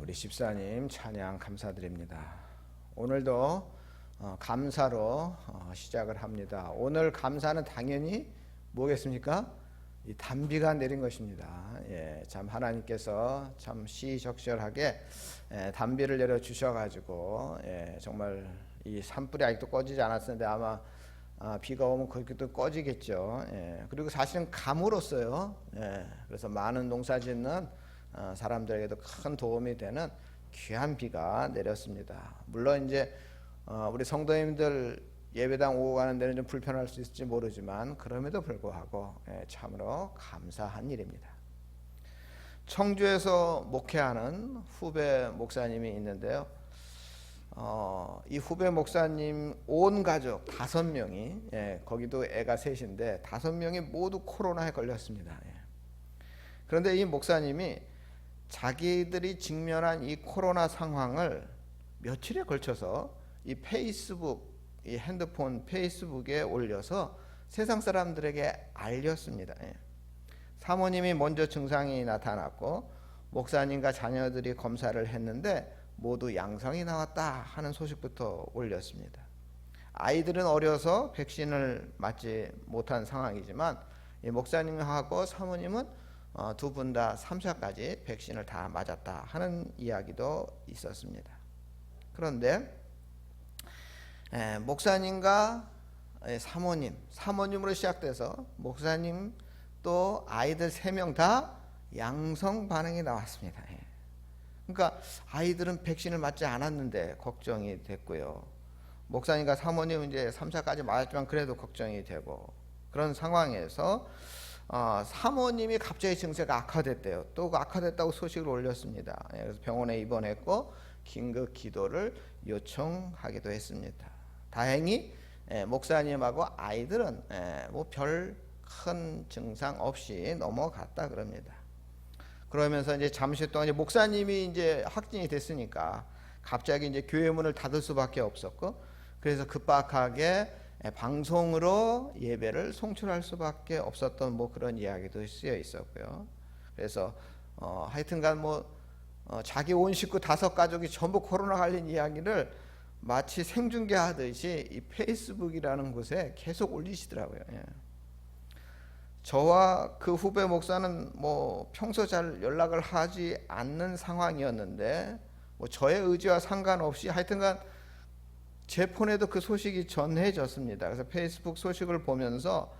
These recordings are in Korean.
우리 집사님 찬양 감사드립니다. 오늘도 감사로 시작을 합니다. 오늘 감사는 당연히 뭐겠습니까? 이 단비가 내린 것입니다. 참 하나님께서 참 시적절하게 단비를 내려 주셔가지고 정말 이 산불이 아직도 꺼지지 않았는데 아마 비가 오면 그것도 꺼지겠죠. 그리고 사실은 감으로써요. 그래서 많은 농사 짓는 사람들에게도 큰 도움이 되는 귀한 비가 내렸습니다. 물론 이제 우리 성도님들 예배당 오고 가는 데는 좀 불편할 수 있을지 모르지만 그럼에도 불구하고 참으로 감사한 일입니다. 청주에서 목회하는 후배 목사님이 있는데요. 이 후배 목사님 온 가족 5명이 거기도 애가 셋인데 5명이 모두 코로나에 걸렸습니다. 그런데 이 목사님이 자기들이 직면한 이 코로나 상황을 며칠에 걸쳐서 이 페이스북, 이 핸드폰 페이스북에 올려서 세상 사람들에게 알렸습니다. 사모님이 먼저 증상이 나타났고 목사님과 자녀들이 검사를 했는데 모두 양성이 나왔다 하는 소식부터 올렸습니다. 아이들은 어려서 백신을 맞지 못한 상황이지만 이 목사님하고 사모님은 두 분 다 3차까지 백신을 다 맞았다 하는 이야기도 있었습니다. 그런데 목사님과 사모님으로 시작돼서 목사님 또 아이들 3명 다 양성 반응이 나왔습니다. 그러니까 아이들은 백신을 맞지 않았는데 걱정이 됐고요. 목사님과 사모님은 이제 3차까지 맞았지만 그래도 걱정이 되고 그런 상황에서 사모님이 갑자기 증세가 악화됐대요. 또 악화됐다고 소식을 올렸습니다. 그래서 병원에 입원했고 긴급 기도를 요청하기도 했습니다. 다행히 목사님하고 아이들은 뭐 별 큰 증상 없이 넘어갔다 그럽니다. 그러면서 이제 잠시 동안 이제 목사님이 이제 확진이 됐으니까 갑자기 이제 교회 문을 닫을 수밖에 없었고 그래서 급박하게 방송으로 예배를 송출할 수밖에 없었던 뭐 그런 이야기도 쓰여 있었고요. 그래서 하여튼간 자기 온 식구 5가족이 전부 코로나 걸린 이야기를 마치 생중계하듯이 이 페이스북이라는 곳에 계속 올리시더라고요. 저와 그 후배 목사는 뭐 평소 잘 연락을 하지 않는 상황이었는데 뭐 저의 의지와 상관없이 하여튼간 제 폰에도 그 소식이 전해졌습니다. 그래서 페이스북 소식을 보면서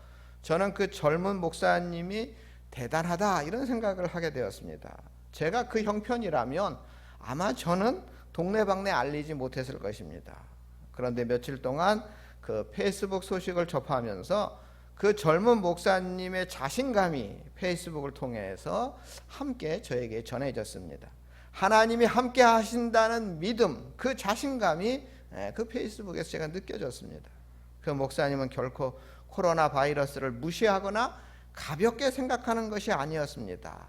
저는 그 젊은 목사님이 대단하다 이런 생각을 하게 되었습니다. 제가 그 형편이라면 아마 저는 동네방네 알리지 못했을 것입니다. 그런데 며칠 동안 그 페이스북 소식을 접하면서 그 젊은 목사님의 자신감이 페이스북을 통해서 함께 저에게 전해졌습니다. 하나님이 함께 하신다는 믿음, 그 자신감이 그 페이스북에서 제가 느껴졌습니다. 그 목사님은 결코 코로나 바이러스를 무시하거나 가볍게 생각하는 것이 아니었습니다.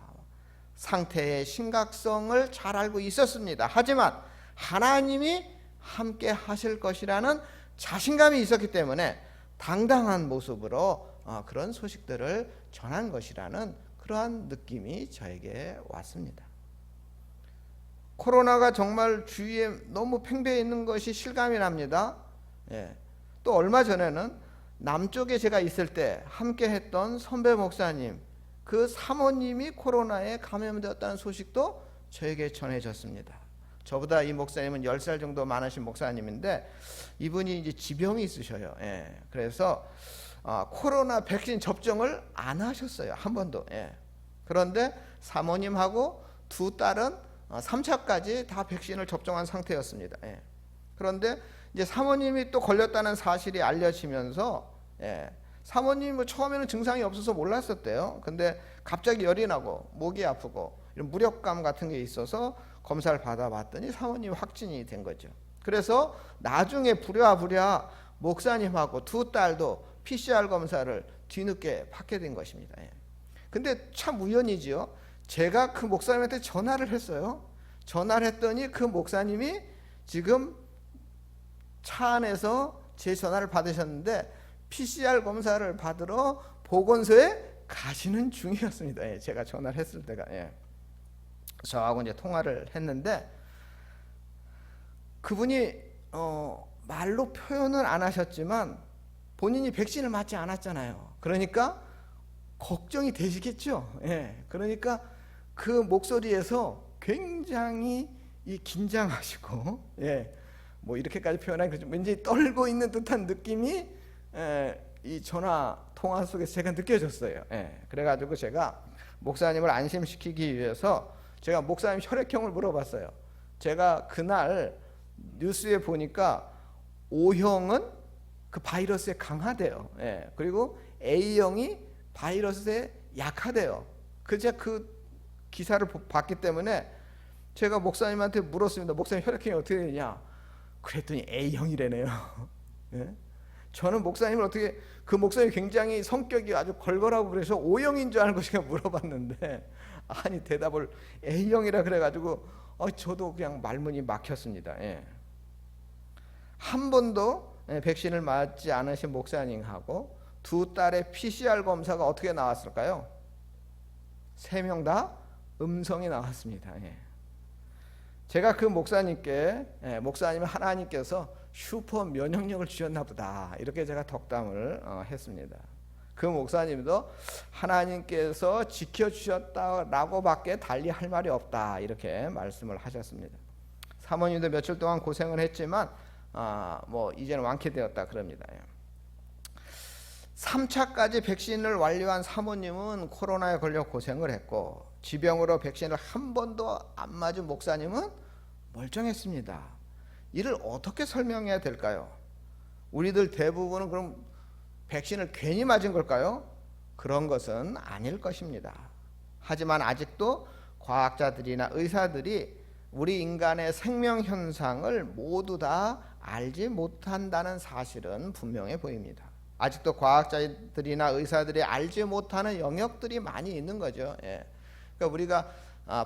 상태의 심각성을 잘 알고 있었습니다. 하지만 하나님이 함께 하실 것이라는 자신감이 있었기 때문에 당당한 모습으로 그런 소식들을 전한 것이라는 그러한 느낌이 저에게 왔습니다. 코로나가 정말 주위에 너무 팽배해 있는 것이 실감이 납니다. 또 얼마 전에는 남쪽에 제가 있을 때 함께 했던 선배 목사님, 그 사모님이 코로나에 감염되었다는 소식도 저에게 전해졌습니다. 저보다 이 목사님은 10살 정도 많으신 목사님인데 이분이 이제 지병이 있으셔요. 그래서 코로나 백신 접종을 안 하셨어요. 한 번도. 그런데 사모님하고 두 딸은 3차까지 다 백신을 접종한 상태였습니다. 그런데 이제 사모님이 또 걸렸다는 사실이 알려지면서 사모님은 처음에는 증상이 없어서 몰랐었대요. 근데 갑자기 열이 나고 목이 아프고 이런 무력감 같은 게 있어서 검사를 받아봤더니 사모님 확진이 된 거죠. 그래서 나중에 부랴부랴 목사님하고 두 딸도 PCR 검사를 뒤늦게 받게 된 것입니다. 근데 참 우연이지요. 제가 그 목사님한테 전화를 했어요. 전화를 했더니 그 목사님이 지금 차 안에서 제 전화를 받으셨는데 PCR 검사를 받으러 보건소에 가시는 중이었습니다. 제가 전화를 했을 때가. 저하고 이제 통화를 했는데 그분이 말로 표현은 안 하셨지만 본인이 백신을 맞지 않았잖아요. 그러니까 걱정이 되시겠죠. 예. 그러니까 그 목소리에서 굉장히 긴장하시고, 예. 뭐 이렇게까지 표현하기 좀 왠지 떨고 있는 듯한 느낌이 이 전화 통화 속에서 제가 느껴졌어요. 예. 그래가지고 제가 목사님을 안심시키기 위해서 제가 목사님 혈액형을 물어봤어요. 제가 그날 뉴스에 보니까 O형은 그 바이러스에 강하대요. 예. 그리고 A형이 바이러스에 약하대요. 제가 그 기사를 봤기 때문에 제가 목사님한테 물었습니다. 목사님 혈액형이 어떻게 되냐? 그랬더니 A형이래네요. 예? 저는 목사님을 어떻게, 그 목사님이 굉장히 성격이 아주 걸걸하고 그래서 O형인 줄 알고 제가 물어봤는데 아니 대답을 A형이라 그래가지고 저도 그냥 말문이 막혔습니다. 예. 한 번도 백신을 맞지 않으신 목사님하고 두 딸의 PCR 검사가 어떻게 나왔을까요? 3명 다 음성이 나왔습니다. 예. 제가 그 목사님께 목사님 하나님께서 슈퍼 면역력을 주셨나 보다 이렇게 제가 덕담을 했습니다. 그 목사님도 하나님께서 지켜주셨다라고밖에 달리 할 말이 없다 이렇게 말씀을 하셨습니다. 사모님도 며칠 동안 고생을 했지만 뭐 이제는 완쾌되었다 그럽니다. 3차까지 백신을 완료한 사모님은 코로나에 걸려 고생을 했고 지병으로 백신을 한 번도 안 맞은 목사님은 멀쩡했습니다. 이를 어떻게 설명해야 될까요? 우리들 대부분은 그럼 백신을 괜히 맞은 걸까요? 그런 것은 아닐 것입니다. 하지만 아직도 과학자들이나 의사들이 우리 인간의 생명 현상을 모두 다 알지 못한다는 사실은 분명해 보입니다. 아직도 과학자들이나 의사들이 알지 못하는 영역들이 많이 있는 거죠. 예. 그러니까 우리가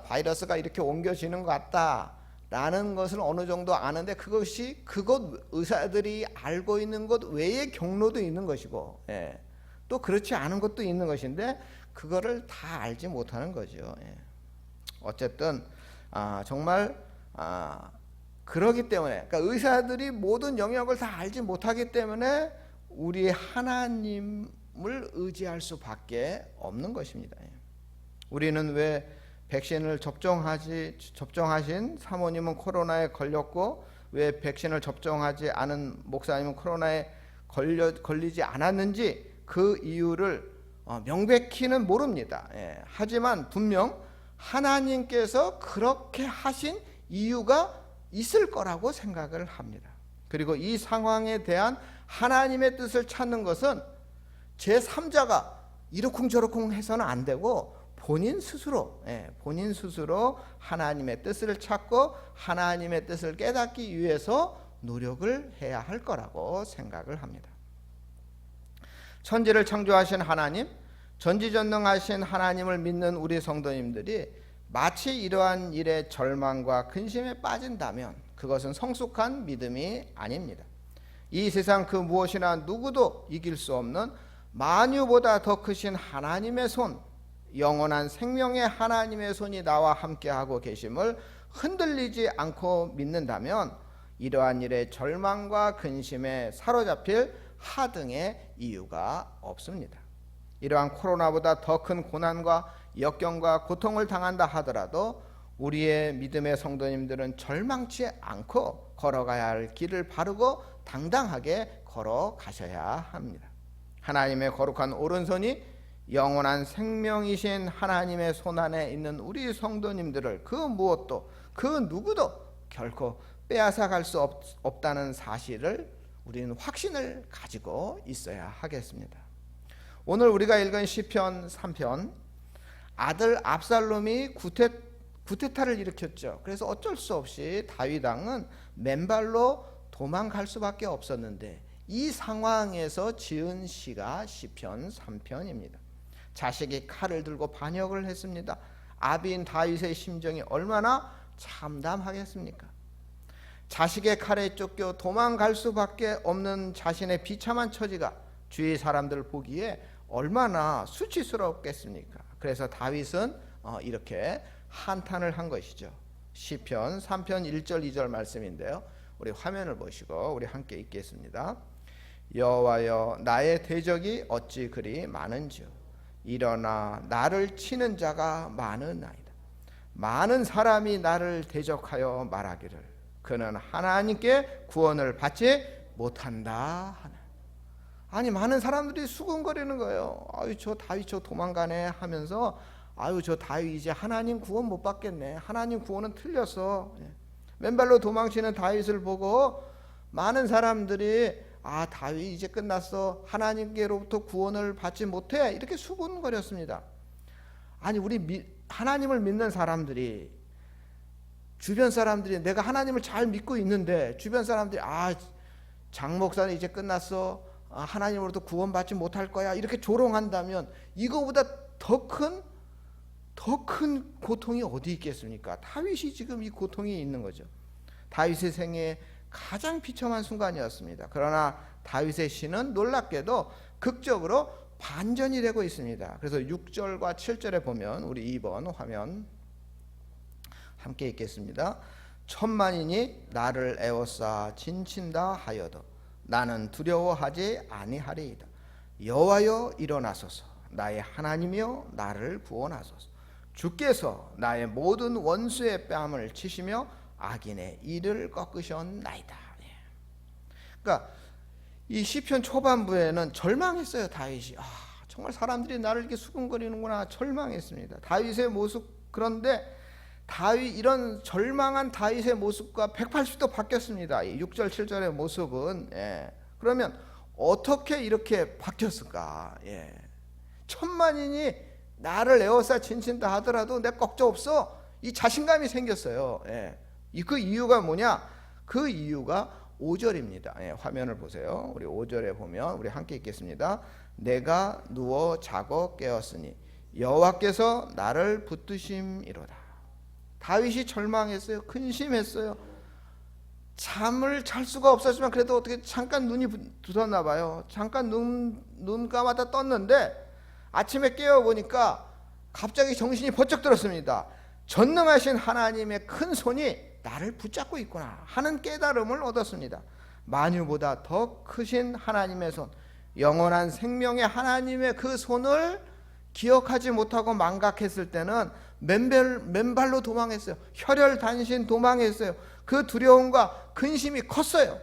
바이러스가 이렇게 옮겨지는 것 같다라는 것을 어느 정도 아는데 그것이 그것 의사들이 알고 있는 것 외의 경로도 있는 것이고, 예. 또 그렇지 않은 것도 있는 것인데 그거를 다 알지 못하는 거죠. 예. 어쨌든 정말 그러기 때문에, 그러니까 의사들이 모든 영역을 다 알지 못하기 때문에 우리 하나님을 의지할 수밖에 없는 것입니다. 우리는 왜 백신을 접종하신 사모님은 코로나에 걸렸고 왜 백신을 접종하지 않은 목사님은 코로나에 걸리지 않았는지 그 이유를 명백히는 모릅니다. 하지만 분명 하나님께서 그렇게 하신 이유가 있을 거라고 생각을 합니다. 그리고 이 상황에 대한 하나님의 뜻을 찾는 것은 제3자가 이러쿵저러쿵 해서는 안 되고 본인 스스로 하나님의 뜻을 찾고 하나님의 뜻을 깨닫기 위해서 노력을 해야 할 거라고 생각을 합니다. 천지를 창조하신 하나님, 전지전능하신 하나님을 믿는 우리 성도님들이 마치 이러한 일에 절망과 근심에 빠진다면 그것은 성숙한 믿음이 아닙니다. 이 세상 그 무엇이나 누구도 이길 수 없는 만유보다 더 크신 하나님의 손, 영원한 생명의 하나님의 손이 나와 함께하고 계심을 흔들리지 않고 믿는다면 이러한 일에 절망과 근심에 사로잡힐 하등의 이유가 없습니다. 이러한 코로나보다 더 큰 고난과 역경과 고통을 당한다 하더라도 우리의 믿음의 성도님들은 절망치 않고 걸어가야 할 길을 바르고 당당하게 걸어가셔야 합니다. 하나님의 거룩한 오른손이 영원한 생명이신 하나님의 손안에 있는 우리 성도님들을 그 무엇도 그 누구도 결코 빼앗아갈 수 없다는 사실을 우리는 확신을 가지고 있어야 하겠습니다. 오늘 우리가 읽은 시편 3편, 아들 압살롬이 구테타를 일으켰죠. 그래서 어쩔 수 없이 다윗 왕은 맨발로 도망갈 수밖에 없었는데 이 상황에서 지은 시가 시편 3편입니다. 자식이 칼을 들고 반역을 했습니다. 아비인 다윗의 심정이 얼마나 참담하겠습니까? 자식의 칼에 쫓겨 도망갈 수밖에 없는 자신의 비참한 처지가 주위 사람들 보기에 얼마나 수치스럽겠습니까? 그래서 다윗은 이렇게 한탄을 한 것이죠. 시편 3편 1절 2절 말씀인데요. 우리 화면을 보시고 우리 함께 읽겠습니다. 여호와여 나의 대적이 어찌 그리 많은지요. 일어나 나를 치는 자가 많으나이다. 많은 사람이 나를 대적하여 말하기를 그는 하나님께 구원을 받지 못한다 하나. 아니 많은 사람들이 수군거리는 거예요. 아유 저 다윗 저 도망가네 하면서 아유 저 다윗 이제 하나님 구원 못 받겠네. 하나님 구원은 틀렸어. 맨발로 도망치는 다윗을 보고 많은 사람들이 아 다윗 이제 끝났어. 하나님께로부터 구원을 받지 못해. 이렇게 수군거렸습니다. 아니 우리 하나님을 믿는 사람들이 주변 사람들이 내가 하나님을 잘 믿고 있는데 주변 사람들이 아 장 목사는 이제 끝났어. 하나님으로부터 구원받지 못할 거야. 이렇게 조롱한다면 이거보다 더 큰 고통이 어디 있겠습니까? 다윗이 지금 이 고통이 있는 거죠. 다윗의 생애에 가장 비참한 순간이었습니다. 그러나 다윗의 시는 놀랍게도 극적으로 반전이 되고 있습니다. 그래서 6절과 7절에 보면 우리 2번 화면 함께 읽겠습니다. 천만인이 나를 에워싸 진친다 하여도 나는 두려워하지 아니하리이다. 여호와여 일어나소서. 나의 하나님이여 나를 구원하소서. 주께서 나의 모든 원수의 뺨을 치시며 악인의 이를 꺾으셨나이다. 그러니까 이 시편 초반부에는 절망했어요. 다윗이 정말 사람들이 나를 이렇게 수군거리는구나 절망했습니다. 다윗의 모습 그런데 다윗 이런 절망한 다윗의 모습과 180도 바뀌었습니다. 6절 7절의 모습은 그러면 어떻게 이렇게 바뀌었을까? 천만인이 나를 에워싸 진친다 하더라도 내 걱정 없어. 이 자신감이 생겼어요. 그 이유가 뭐냐? 그 이유가 5절입니다. 화면을 보세요. 우리 5절에 보면 우리 함께 읽겠습니다. 내가 누워 자고 깨었으니 여호와께서 나를 붙드심이로다. 다윗이 절망했어요. 근심했어요. 잠을 잘 수가 없었지만 그래도 어떻게 잠깐 눈이 부었나 봐요. 잠깐 눈 감았다 떴는데 아침에 깨어보니까 갑자기 정신이 번쩍 들었습니다. 전능하신 하나님의 큰 손이 나를 붙잡고 있구나 하는 깨달음을 얻었습니다. 만유보다 더 크신 하나님의 손, 영원한 생명의 하나님의 그 손을 기억하지 못하고 망각했을 때는 맨발로 도망했어요. 혈혈단신 도망했어요. 그 두려움과 근심이 컸어요.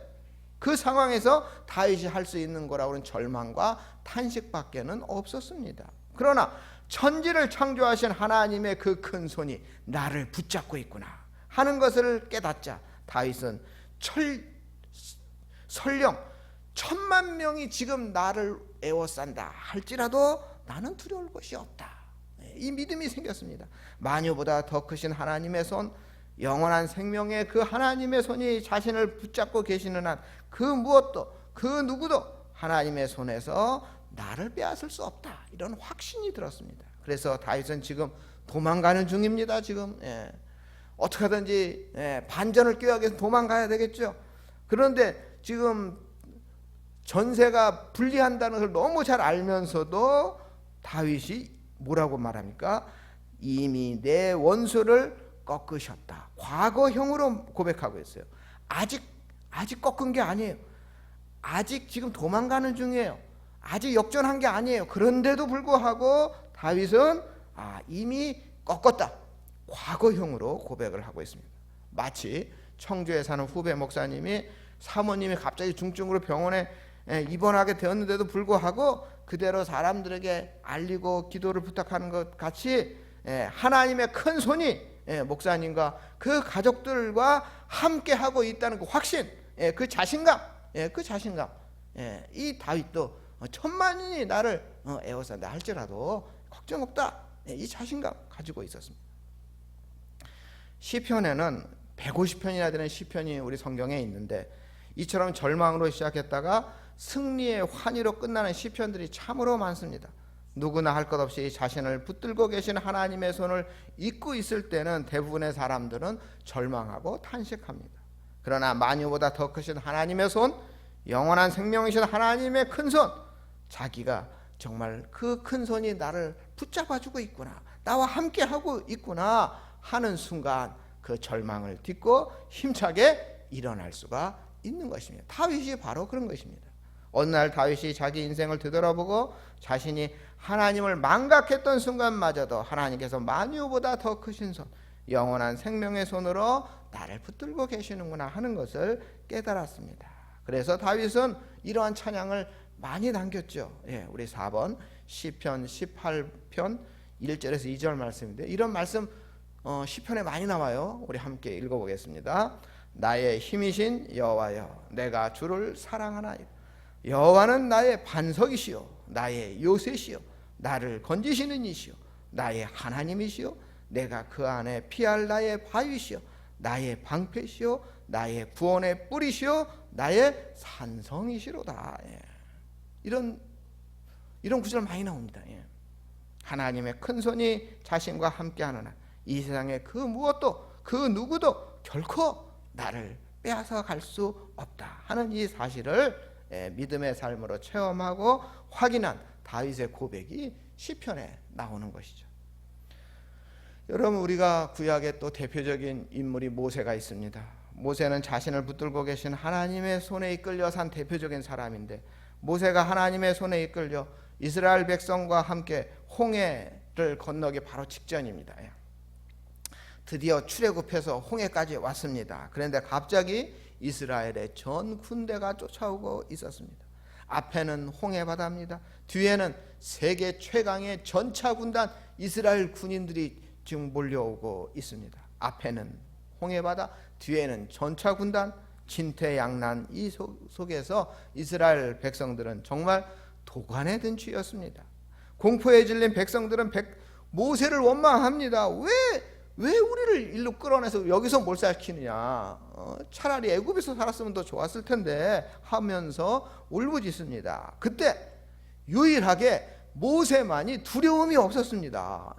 그 상황에서 다윗이 할 수 있는 거라고는 절망과 탄식밖에는 없었습니다. 그러나 천지를 창조하신 하나님의 그 큰 손이 나를 붙잡고 있구나 하는 것을 깨닫자 다윗은 설령 1000만 명이 지금 나를 에워싼다 할지라도 나는 두려울 것이 없다. 이 믿음이 생겼습니다. 만유보다 더 크신 하나님의 손, 영원한 생명의 그 하나님의 손이 자신을 붙잡고 계시는 한 그 무엇도 그 누구도 하나님의 손에서 나를 빼앗을 수 없다. 이런 확신이 들었습니다. 그래서 다윗은 지금 도망가는 중입니다. 지금 어떻게 하든지 반전을 꾀하기 위해서 도망가야 되겠죠. 그런데 지금 전세가 불리한다는 걸 너무 잘 알면서도 다윗이 뭐라고 말합니까? 이미 내 원수를 꺾으셨다. 과거형으로 고백하고 있어요. 아직 꺾은 게 아니에요. 아직 지금 도망가는 중이에요. 아직 역전한 게 아니에요. 그런데도 불구하고 다윗은 이미 꺾었다. 과거형으로 고백을 하고 있습니다. 마치 청주에 사는 후배 목사님이 사모님이 갑자기 중증으로 병원에 입원하게 되었는데도 불구하고 그대로 사람들에게 알리고 기도를 부탁하는 것 같이 하나님의 큰 손이 목사님과 그 가족들과 함께 하고 있다는 그 확신, 그 자신감, 이 다윗도 천만인이 나를 에워싼다 할지라도 걱정 없다. 이 자신감 가지고 있었습니다. 시편에는 150편이나 되는 시편이 우리 성경에 있는데 이처럼 절망으로 시작했다가 승리의 환희로 끝나는 시편들이 참으로 많습니다. 누구나 할 것 없이 자신을 붙들고 계신 하나님의 손을 잊고 있을 때는 대부분의 사람들은 절망하고 탄식합니다. 그러나 만유보다 더 크신 하나님의 손, 영원한 생명이신 하나님의 큰 손, 자기가 정말 그 큰 손이 나를 붙잡아주고 있구나, 나와 함께 하고 있구나 하는 순간 그 절망을 딛고 힘차게 일어날 수가 있는 것입니다. 다윗이 바로 그런 것입니다. 어느 날 다윗이 자기 인생을 되돌아보고 자신이 하나님을 망각했던 순간마저도 하나님께서 만유보다 더 크신 손, 영원한 생명의 손으로 나를 붙들고 계시는구나 하는 것을 깨달았습니다. 그래서 다윗은 이러한 찬양을 많이 남겼죠. 우리 4번 시편 18편 1절에서 2절 말씀인데, 이런 말씀 시편에 많이 나와요. 우리 함께 읽어보겠습니다. 나의 힘이신 여호와여, 내가 주를 사랑하나이다. 여호와는 나의 반석이시요 나의 요새시요 나를 건지시는 이시요 나의 하나님이시요 내가 그 안에 피할 나의 바위시요 나의 방패시요 나의 구원의 뿌리시요 나의 산성이시로다. 이런 구절 많이 나옵니다. 하나님의 큰 손이 자신과 함께하는 한 이 세상의 그 무엇도 그 누구도 결코 나를 빼앗아 갈 수 없다 하는 이 사실을 믿음의 삶으로 체험하고 확인한 다윗의 고백이 시편에 나오는 것이죠. 여러분, 우리가 구약에 또 대표적인 인물이 모세가 있습니다. 모세는 자신을 붙들고 계신 하나님의 손에 이끌려 산 대표적인 사람인데, 모세가 하나님의 손에 이끌려 이스라엘 백성과 함께 홍해를 건너기 바로 직전입니다. 드디어 출애굽해서 홍해까지 왔습니다. 그런데 갑자기 이스라엘의 전 군대가 쫓아오고 있었습니다. 앞에는 홍해 바다입니다. 뒤에는 세계 최강의 전차 군단 이스라엘 군인들이 지금 몰려오고 있습니다. 앞에는 홍해 바다, 뒤에는 전차 군단, 진퇴양난 이 속에서 이스라엘 백성들은 정말 도관에 든 쥐였습니다. 공포에 질린 백성들은 모세를 원망합니다. 왜 우리를 일로 끌어내서 여기서 몰살시키느냐, 차라리 애굽에서 살았으면 더 좋았을 텐데 하면서 울부짖습니다. 그때 유일하게 모세만이 두려움이 없었습니다.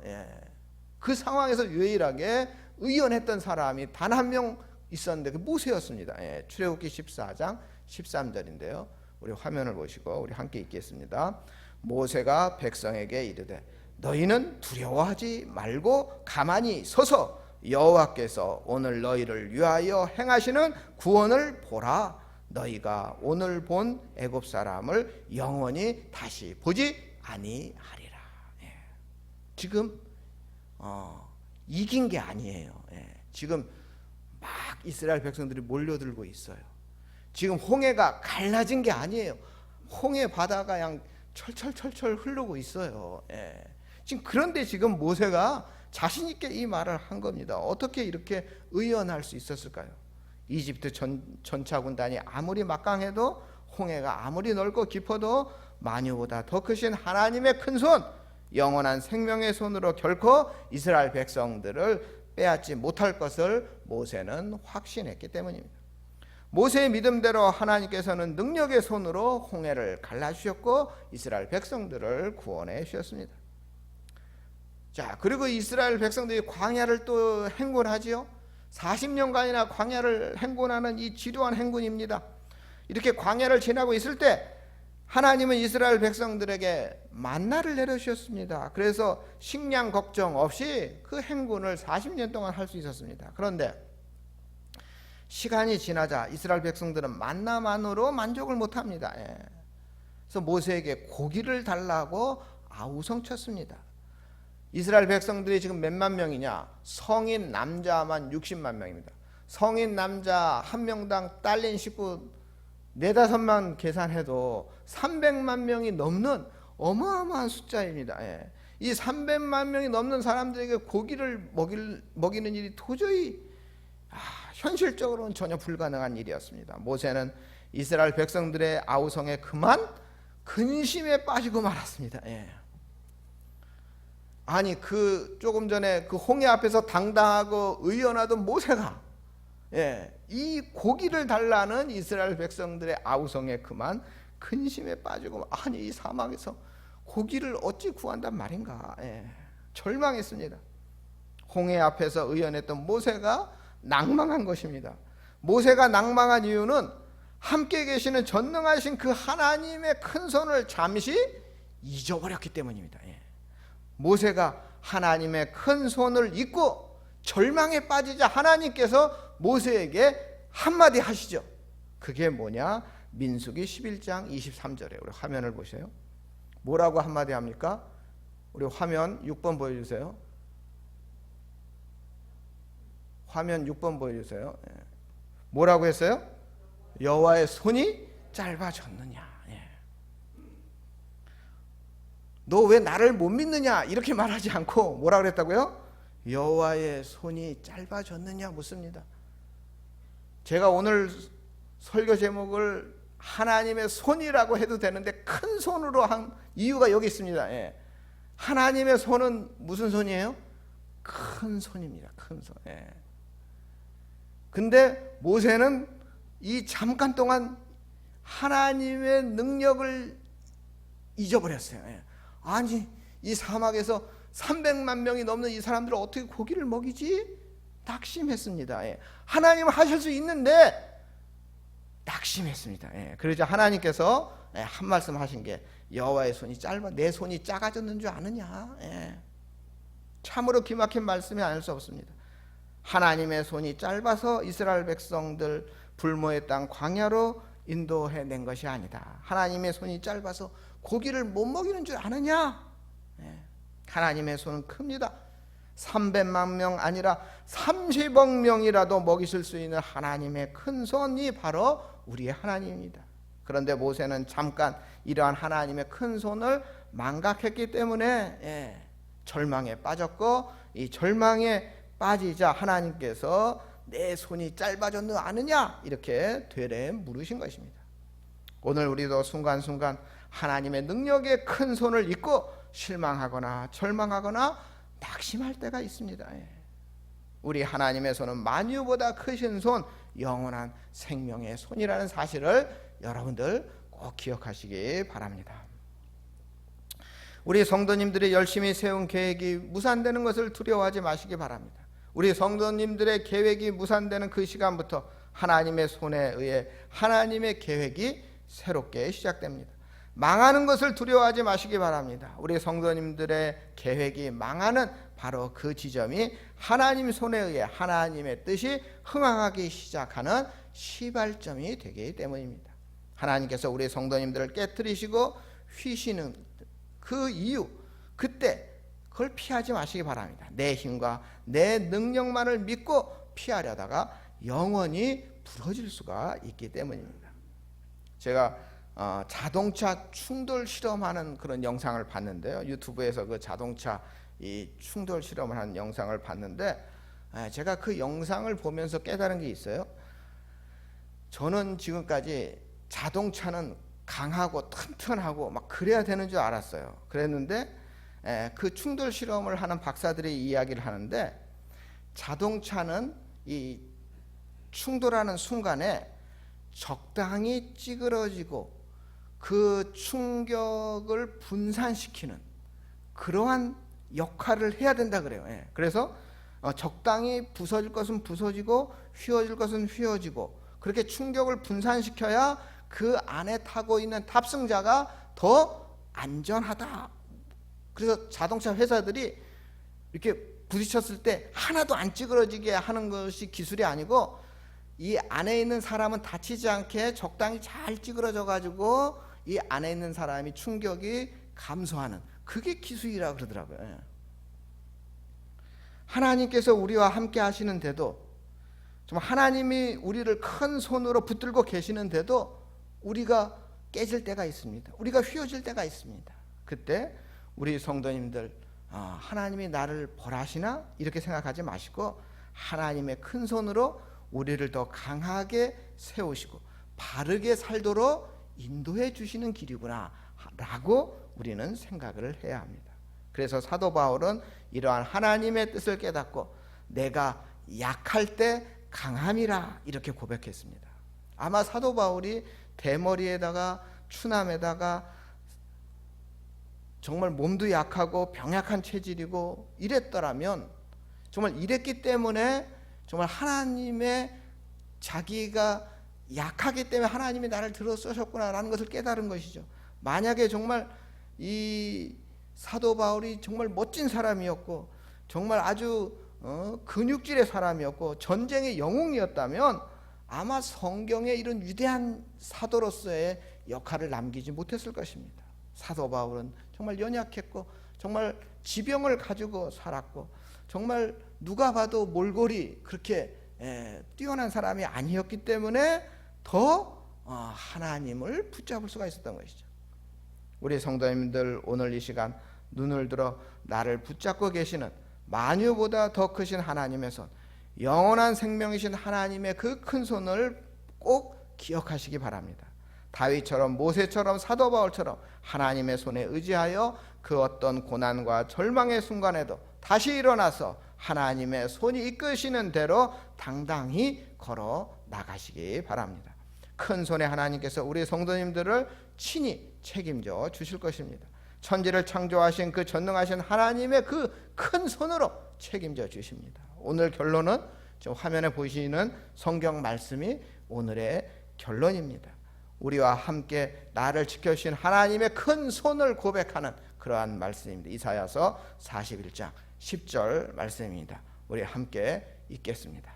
그 상황에서 유일하게 의연했던 사람이 단 한 명 있었는데 그 모세였습니다. 출애굽기 14장 13절인데요. 우리 화면을 보시고 우리 함께 읽겠습니다. 모세가 백성에게 이르되 너희는 두려워하지 말고 가만히 서서 여호와께서 오늘 너희를 위하여 행하시는 구원을 보라. 너희가 오늘 본 애굽 사람을 영원히 다시 보지 아니하리라. 지금 이긴 게 아니에요. 지금 막 이스라엘 백성들이 몰려들고 있어요. 지금 홍해가 갈라진 게 아니에요. 홍해 바다가 그냥 철철철철 흐르고 있어요. 지금 그런데 지금 모세가 자신 있게 이 말을 한 겁니다. 어떻게 이렇게 의연할 수 있었을까요? 이집트 전차 군단이 아무리 막강해도, 홍해가 아무리 넓고 깊어도 만유보다 더 크신 하나님의 큰 손, 영원한 생명의 손으로 결코 이스라엘 백성들을 빼앗지 못할 것을 모세는 확신했기 때문입니다. 모세의 믿음대로 하나님께서는 능력의 손으로 홍해를 갈라주셨고 이스라엘 백성들을 구원해 주셨습니다. 자, 그리고 이스라엘 백성들이 광야를 또 행군하지요. 40년간이나 광야를 행군하는 이 지루한 행군입니다. 이렇게 광야를 지나고 있을 때 하나님은 이스라엘 백성들에게 만나를 내려주셨습니다. 그래서 식량 걱정 없이 그 행군을 40년 동안 할 수 있었습니다. 그런데 시간이 지나자 이스라엘 백성들은 만나만으로 만족을 못합니다. 그래서 모세에게 고기를 달라고 아우성쳤습니다. 이스라엘 백성들이 지금 몇만 명이냐? 성인 남자만 60만 명입니다. 성인 남자 한 명당 딸린 식구 4-5만 계산해도 300만 명이 넘는 어마어마한 숫자입니다. 이 300만 명이 넘는 사람들에게 고기를 먹이는 일이 도저히 현실적으로는 전혀 불가능한 일이었습니다. 모세는 이스라엘 백성들의 아우성에 그만 근심에 빠지고 말았습니다. 아니, 조금 전에 그 홍해 앞에서 당당하고 의연하던 모세가 이 고기를 달라는 이스라엘 백성들의 아우성에 그만 근심에 빠지고, 아니 이 사막에서 고기를 어찌 구한단 말인가, 절망했습니다. 홍해 앞에서 의연했던 모세가 낭망한 것입니다. 모세가 낭망한 이유는 함께 계시는 전능하신 그 하나님의 큰 손을 잠시 잊어버렸기 때문입니다. 모세가 하나님의 큰 손을 잊고 절망에 빠지자 하나님께서 모세에게 한마디 하시죠. 그게 뭐냐? 민수기 11장 23절에 우리 화면을 보세요. 뭐라고 한마디 합니까? 우리 화면 6번 보여주세요. 화면 6번 보여주세요. 뭐라고 했어요? 여호와의 손이 짧아졌느냐. 너 왜 나를 못 믿느냐 이렇게 말하지 않고 뭐라 그랬다고요? 여호와의 손이 짧아졌느냐 묻습니다. 제가 오늘 설교 제목을 하나님의 손이라고 해도 되는데 큰 손으로 한 이유가 여기 있습니다. 하나님의 손은 무슨 손이에요? 큰 손입니다. 큰 손. 근데 모세는 이 잠깐 동안 하나님의 능력을 잊어버렸어요. 아니 이 사막에서 300만 명이 넘는 이 사람들을 어떻게 고기를 먹이지? 낙심했습니다. 하나님은 하실 수 있는데 낙심했습니다. 그러자 하나님께서 한 말씀 하신 게 여호와의 손이 짧아 내 손이 작아졌는 줄 아느냐. 참으로 기막힌 말씀이 아닐 수 없습니다. 하나님의 손이 짧아서 이스라엘 백성들 불모의 땅 광야로 인도해낸 것이 아니다. 하나님의 손이 짧아서 고기를 못 먹이는 줄 아느냐. 하나님의 손은 큽니다. 300만 명 아니라 30억 명이라도 먹이실 수 있는 하나님의 큰 손이 바로 우리의 하나님입니다. 그런데 모세는 잠깐 이러한 하나님의 큰 손을 망각했기 때문에 절망에 빠졌고, 이 절망에 빠지자 하나님께서 내 손이 짧아졌느 아느냐 이렇게 되레 물으신 것입니다. 오늘 우리도 순간순간 하나님의 능력의 큰 손을 잊고 실망하거나 절망하거나 낙심할 때가 있습니다. 우리 하나님의 손은 만유보다 크신 손, 영원한 생명의 손이라는 사실을 여러분들 꼭 기억하시기 바랍니다. 우리 성도님들이 열심히 세운 계획이 무산되는 것을 두려워하지 마시기 바랍니다. 우리 성도님들의 계획이 무산되는 그 시간부터 하나님의 손에 의해 하나님의 계획이 새롭게 시작됩니다. 망하는 것을 두려워하지 마시기 바랍니다. 우리 성도님들의 계획이 망하는 바로 그 지점이 하나님 손에 의해 하나님의 뜻이 흥황하기 시작하는 시발점이 되기 때문입니다. 하나님께서 우리 성도님들을 깨트리시고 휘시는 그 이유, 그때 그걸 피하지 마시기 바랍니다. 내 힘과 내 능력만을 믿고 피하려다가 영원히 부러질 수가 있기 때문입니다. 제가 자동차 충돌 실험하는 그런 영상을 봤는데요. 유튜브에서 그 자동차 이 충돌 실험을 하는 영상을 봤는데, 제가 그 영상을 보면서 깨달은 게 있어요. 저는 지금까지 자동차는 강하고 튼튼하고 막 그래야 되는 줄 알았어요. 그랬는데 그 충돌 실험을 하는 박사들이 이야기를 하는데, 자동차는 이 충돌하는 순간에 적당히 찌그러지고 그 충격을 분산시키는 그러한 역할을 해야 된다 그래요. 그래서 적당히 부서질 것은 부서지고 휘어질 것은 휘어지고 그렇게 충격을 분산시켜야 그 안에 타고 있는 탑승자가 더 안전하다. 그래서 자동차 회사들이 이렇게 부딪혔을 때 하나도 안 찌그러지게 하는 것이 기술이 아니고, 이 안에 있는 사람은 다치지 않게 적당히 잘 찌그러져 가지고 이 안에 있는 사람이 충격이 감소하는, 그게 기술이라고 그러더라고요. 하나님께서 우리와 함께 하시는데도, 정말 하나님이 우리를 큰 손으로 붙들고 계시는데도 우리가 깨질 때가 있습니다. 우리가 휘어질 때가 있습니다. 그때 우리 성도님들, 하나님이 나를 벌하시나 이렇게 생각하지 마시고 하나님의 큰 손으로 우리를 더 강하게 세우시고 바르게 살도록 인도해 주시는 길이구나 라고 우리는 생각을 해야 합니다. 그래서 사도 바울은 이러한 하나님의 뜻을 깨닫고 내가 약할 때 강함이라 이렇게 고백했습니다. 아마 사도 바울이 대머리에다가 추남에다가 정말 몸도 약하고 병약한 체질이고 이랬더라면, 정말 이랬기 때문에 정말 하나님의, 자기가 약하기 때문에 하나님이 나를 들어 쓰셨구나라는 것을 깨달은 것이죠. 만약에 정말 이 사도 바울이 정말 멋진 사람이었고 정말 아주 근육질의 사람이었고 전쟁의 영웅이었다면 아마 성경에 이런 위대한 사도로서의 역할을 남기지 못했을 것입니다. 사도 바울은 정말 연약했고 정말 지병을 가지고 살았고 정말 누가 봐도 몰골이 그렇게 뛰어난 사람이 아니었기 때문에 더 하나님을 붙잡을 수가 있었던 것이죠. 우리 성도님들 오늘 이 시간 눈을 들어 나를 붙잡고 계시는 만유보다 더 크신 하나님의 손, 영원한 생명이신 하나님의 그 큰 손을 꼭 기억하시기 바랍니다. 다윗처럼 모세처럼 사도 바울처럼 하나님의 손에 의지하여 그 어떤 고난과 절망의 순간에도 다시 일어나서 하나님의 손이 이끄시는 대로 당당히 걸어 나가시기 바랍니다. 큰 손의 하나님께서 우리 성도님들을 친히 책임져 주실 것입니다. 천지를 창조하신 그 전능하신 하나님의 그 큰 손으로 책임져 주십니다. 오늘 결론은 지금 화면에 보시는 성경 말씀이 오늘의 결론입니다. 우리와 함께 나를 지켜주신 하나님의 큰 손을 고백하는 그러한 말씀입니다. 이사야서 41장 10절 말씀입니다. 우리 함께 읽겠습니다.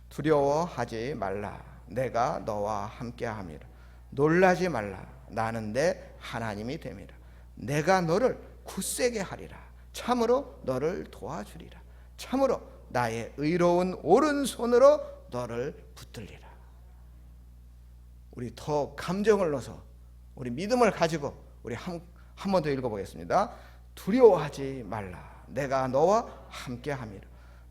두려워하지 말라. 내가 너와 함께함이라. 놀라지 말라. 나는 내 하나님이 됨이라. 내가 너를 굳세게 하리라. 참으로 너를 도와주리라. 참으로 나의 의로운 오른손으로 너를 붙들리라. 우리 더 감정을 넣어서 우리 믿음을 가지고 우리 한 번 더 읽어보겠습니다. 두려워하지 말라. 내가 너와 함께함이라.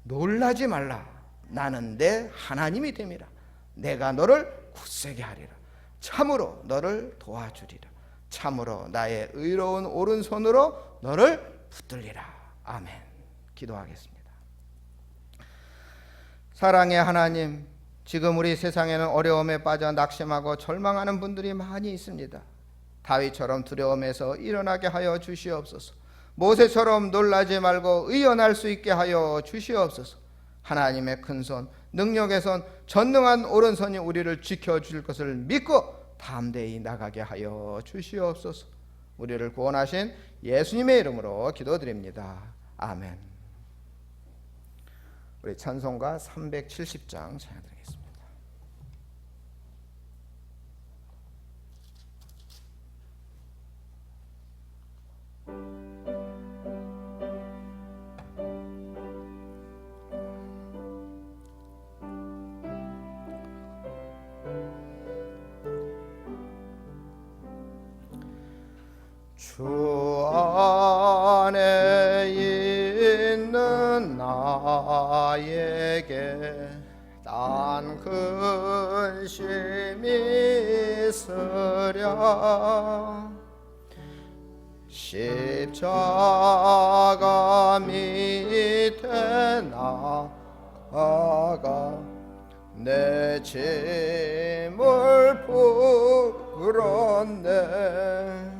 놀라지 말라. 나는 내 하나님이 됨이라. 내가 너를 굳세게 하리라. 참으로 너를 도와주리라. 참으로 나의 의로운 오른손으로 너를 붙들리라. 아멘. 기도하겠습니다. 사랑의 하나님, 지금 우리 세상에는 어려움에 빠져 낙심하고 절망하는 분들이 많이 있습니다. 다윗처럼 두려움에서 일어나게 하여 주시옵소서. 모세처럼 놀라지 말고 의연할 수 있게 하여 주시옵소서. 하나님의 큰 손, 능력의 손, 전능한 오른손이 우리를 지켜줄 것을 믿고 담대히 나가게 하여 주시옵소서. 우리를 구원하신 예수님의 이름으로 기도드립니다. 아멘. 우리 찬송가 370장 찬양드리겠습니다. 주 안에 있는 나에게 단 근심이 있으랴. 십자가 밑에 나아가 내 짐을 풀었네.